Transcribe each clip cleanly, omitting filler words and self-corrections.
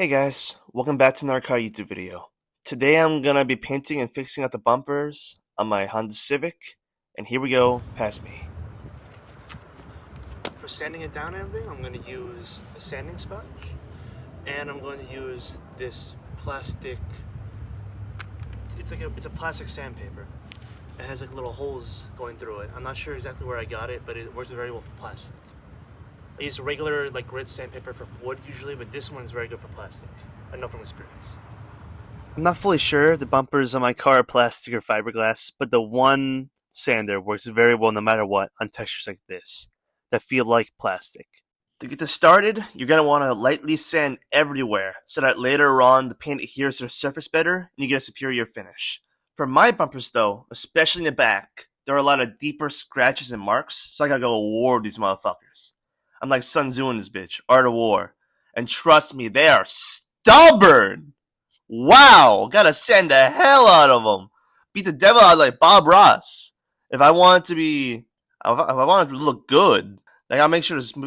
Hey guys, welcome back to another car YouTube video. Today I'm gonna be painting and fixing up the bumpers on my Honda Civic, and here we go, past me. For sanding it down and everything, I'm gonna use a sanding sponge, and I'm going to use this plastic, it's a plastic sandpaper. It has like little holes going through it. I'm not sure exactly where I got it, but it works very well for plastic. I use regular grit sandpaper for wood usually, but this one is very good for plastic. I know from experience. I'm not fully sure the bumpers on my car are plastic or fiberglass, but the one sander works very well no matter what on textures like this that feel like plastic. To get this started, you're going to want to lightly sand everywhere so that later on the paint adheres to the surface better and you get a superior finish. For my bumpers though, especially in the back, there are a lot of deeper scratches and marks, so I gotta go to war with these motherfuckers. I'm like Sun Tzu in this bitch, Art of War. And trust me, they are stubborn! Wow! Gotta sand the hell out of them! Beat the devil out like Bob Ross. If I want it to look good, I gotta make sure this... If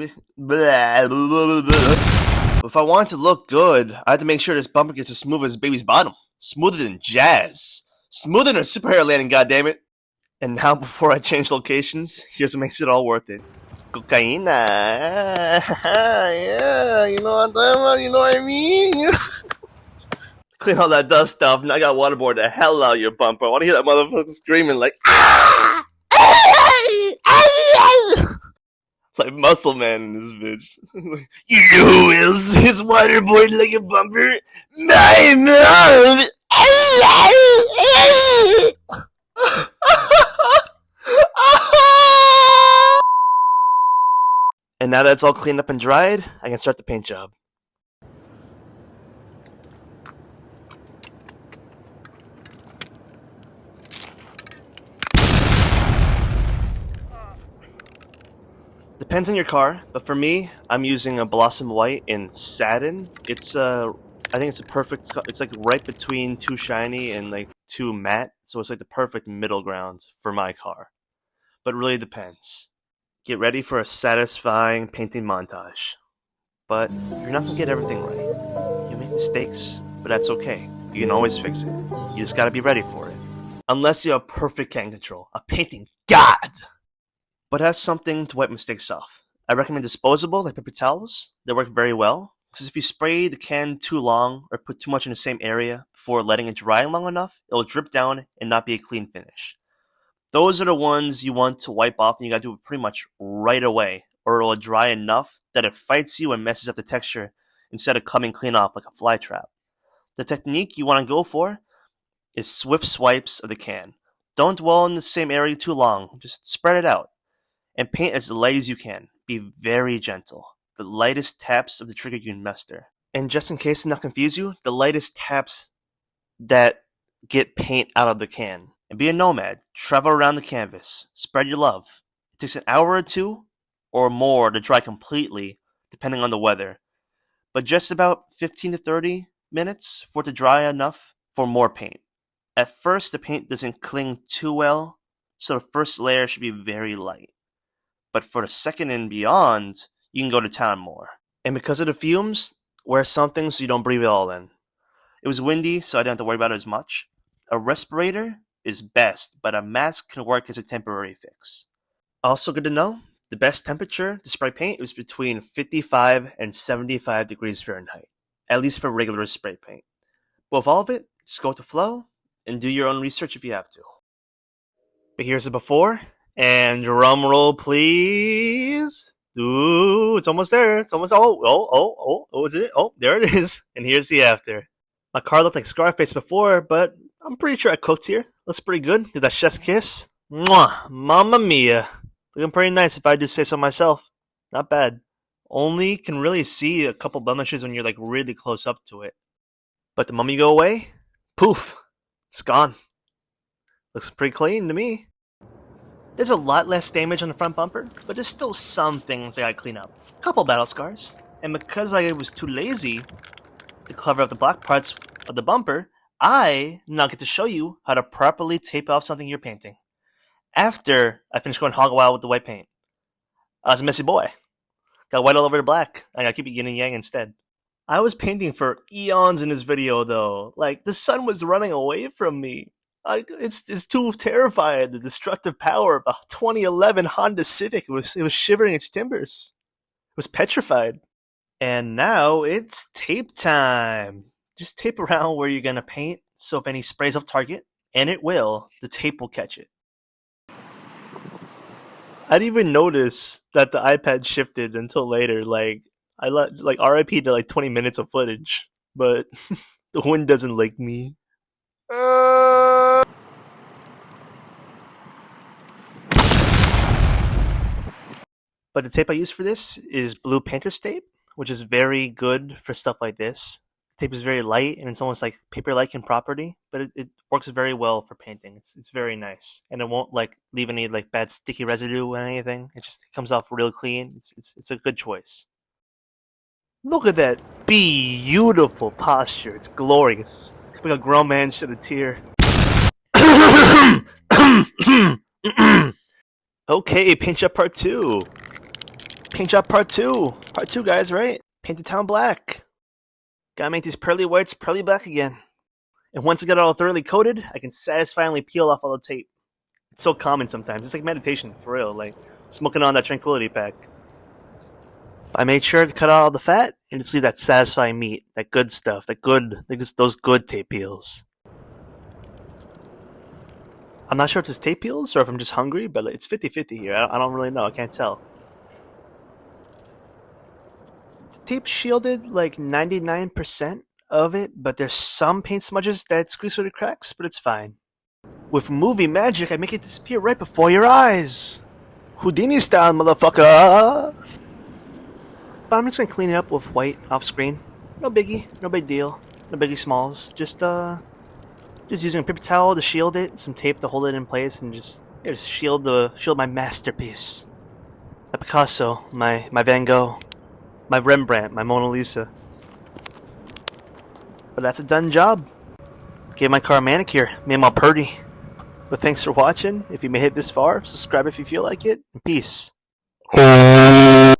I want it to look good, I have to make sure this bumper gets as smooth as baby's bottom. Smoother than jazz. Smoother than a superhero landing, goddammit. And now, before I change locations, here's what makes it all worth it. Cocaina. Yeah, you know what I'm talking about? You know what I mean? Clean all that dust off, and I got waterboard the hell out of your bumper. I want to hear that motherfucker screaming like, ah! Like Muscle Man in this bitch. You know his waterboard like a bumper? My mom! And now that's all cleaned up and dried, I can start the paint job. Depends on your car, but for me, I'm using a Blossom White in satin. I think it's a perfect, it's like right between too shiny and like too matte, so it's like the perfect middle ground for my car. But it really depends. Get ready for a satisfying painting montage. But you're not gonna get everything right. You'll make mistakes, but that's okay. You can always fix it. You just gotta be ready for it. Unless you have perfect can control. A painting god! But have something to wipe mistakes off. I recommend disposable, like paper towels. They work very well. Because if you spray the can too long or put too much in the same area before letting it dry long enough, it'll drip down and not be a clean finish. Those are the ones you want to wipe off, and you gotta do it pretty much right away, or it'll dry enough that it fights you and messes up the texture instead of coming clean off like a fly trap. The technique you want to go for is swift swipes of the can. Don't dwell in the same area too long, just spread it out. And paint as light as you can. Be very gentle. The lightest taps of the trigger you can muster. And just in case to not confuse you, the lightest taps that get paint out of the can. And be a nomad. Travel around the canvas. Spread your love. It takes an hour or two or more to dry completely, depending on the weather. But just about 15 to 30 minutes for it to dry enough for more paint. At first, the paint doesn't cling too well, so the first layer should be very light. But for the second and beyond, you can go to town more. And because of the fumes, wear something so you don't breathe it all in. It was windy, so I didn't have to worry about it as much. A respirator is best, but a mask can work as a temporary fix. Also good to know, the best temperature to spray paint is between 55 and 75 degrees Fahrenheit, at least for regular spray paint. But with all of it, just go with the flow and do your own research if you have to. But here's the before. And drum roll, please. Ooh, it's almost there. It's almost. Is it? Oh, there it is. And here's the after. My car looked like Scarface before, but I'm pretty sure I cooked here. Looks pretty good. Did that chef's kiss? Mwah, mamma mia. Looking pretty nice if I do say so myself. Not bad. Only can really see a couple blemishes when you're like really close up to it. But the moment you go away, poof, it's gone. Looks pretty clean to me. There's a lot less damage on the front bumper, but there's still some things I gotta clean up. A couple battle scars, and because I was too lazy to cover up the black parts of the bumper, I now get to show you how to properly tape off something you're painting. After I finish going hog wild with the white paint. I was a messy boy. Got white all over the black. I gotta keep it yin and yang instead. I was painting for eons in this video though. Like the sun was running away from me. It's too terrified. The destructive power of a 2011 Honda Civic it was shivering its timbers. It was petrified. And now it's tape time. Just tape around where you're gonna paint, so if any sprays off target, and it will, the tape will catch it. I didn't even notice that the iPad shifted until later. Like like RIP to like 20 minutes of footage, but the wind doesn't like me. But the tape I use for this is Blue Painter's tape, which is very good for stuff like this. The tape is very light and it's almost like paper-like in property, but it works very well for painting. It's very nice, and it won't like leave any like bad sticky residue or anything. It just comes off real clean. It's a good choice. Look at that beautiful posture. It's glorious. Like a grown man shed a tear. Okay, paint job part 2. Paint job part 2. Part 2, guys, right? Paint the town black. Gotta make these pearly whites pearly black again. And once I get it all thoroughly coated, I can satisfyingly peel off all the tape. It's so common sometimes. It's like meditation, for real. Like smoking on that tranquility pack. I made sure to cut out all the fat and just leave that satisfying meat, that good stuff, those good tape peels. I'm not sure if it's tape peels or if I'm just hungry, but it's 50-50 here. I don't really know. I can't tell. The tape shielded like 99% of it, but there's some paint smudges that squeeze through the cracks, but it's fine. With movie magic, I make it disappear right before your eyes. Houdini style, motherfucker! But I'm just gonna clean it up with white off screen. No biggie, no big deal, no biggie smalls. Just using a paper towel to shield it, some tape to hold it in place, and just shield my masterpiece. My Picasso, my Van Gogh, my Rembrandt, my Mona Lisa. But that's a done job. Gave my car a manicure, made them all purty. But thanks for watching. If you made it this far, subscribe if you feel like it, and peace.